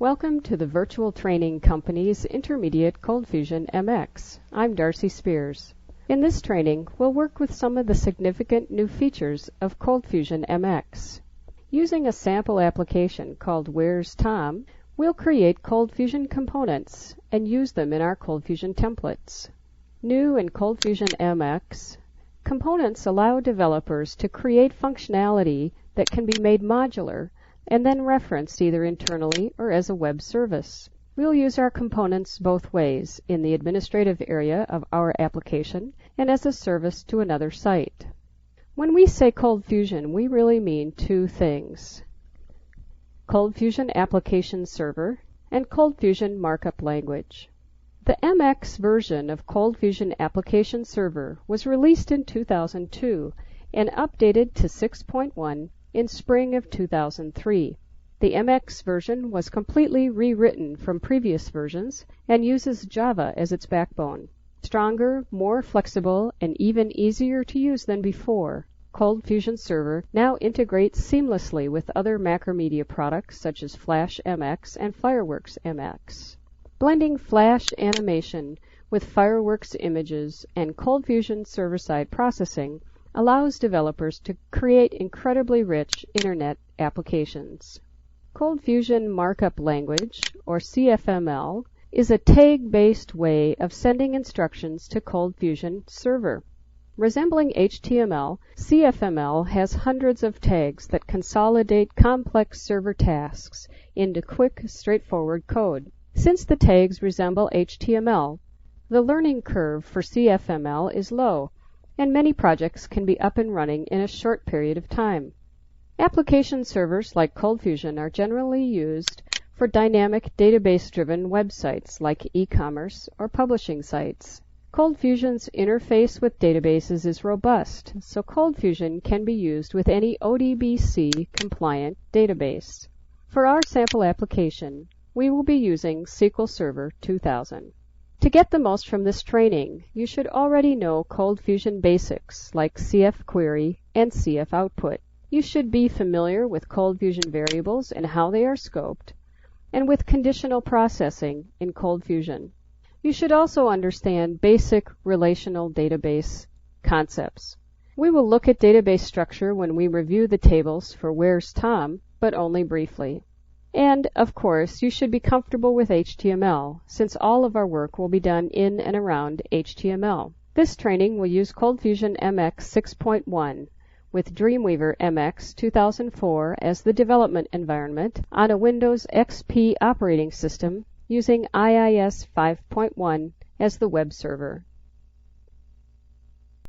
Welcome to the Virtual Training Company's Intermediate ColdFusion MX. I'm Darcy Spears. In this training, we'll work with some of the significant new features of ColdFusion MX. Using a sample application called Where's Tom, we'll create ColdFusion components and use them in our ColdFusion templates. New in ColdFusion MX, components allow developers to create functionality that can be made modular and then referenced either internally or as a web service. We'll use our components both ways, in the administrative area of our application and as a service to another site. When we say ColdFusion, we really mean two things: ColdFusion Application Server and ColdFusion Markup Language. The MX version of ColdFusion Application Server was released in 2002 and updated to 6.1 in spring of 2003. The MX version was completely rewritten from previous versions and uses Java as its backbone. Stronger, more flexible, and even easier to use than before, ColdFusion Server now integrates seamlessly with other Macromedia products such as Flash MX and Fireworks MX. Blending Flash animation with Fireworks images and ColdFusion server-side processing allows developers to create incredibly rich Internet applications. ColdFusion Markup Language, or CFML, is a tag-based way of sending instructions to ColdFusion Server. Resembling HTML, CFML has hundreds of tags that consolidate complex server tasks into quick, straightforward code. Since the tags resemble HTML, the learning curve for CFML is low, and many projects can be up and running in a short period of time. Application servers like ColdFusion are generally used for dynamic database-driven websites like e-commerce or publishing sites. ColdFusion's interface with databases is robust, so ColdFusion can be used with any ODBC-compliant database. For our sample application, we will be using SQL Server 2000. To get the most from this training, you should already know ColdFusion basics like CF Query and CF Output. You should be familiar with ColdFusion variables and how they are scoped, and with conditional processing in ColdFusion. You should also understand basic relational database concepts. We will look at database structure when we review the tables for Where's Tom, but only briefly. And, of course, you should be comfortable with HTML, since all of our work will be done in and around HTML. This training will use ColdFusion MX 6.1 with Dreamweaver MX 2004 as the development environment on a Windows XP operating system using IIS 5.1 as the web server.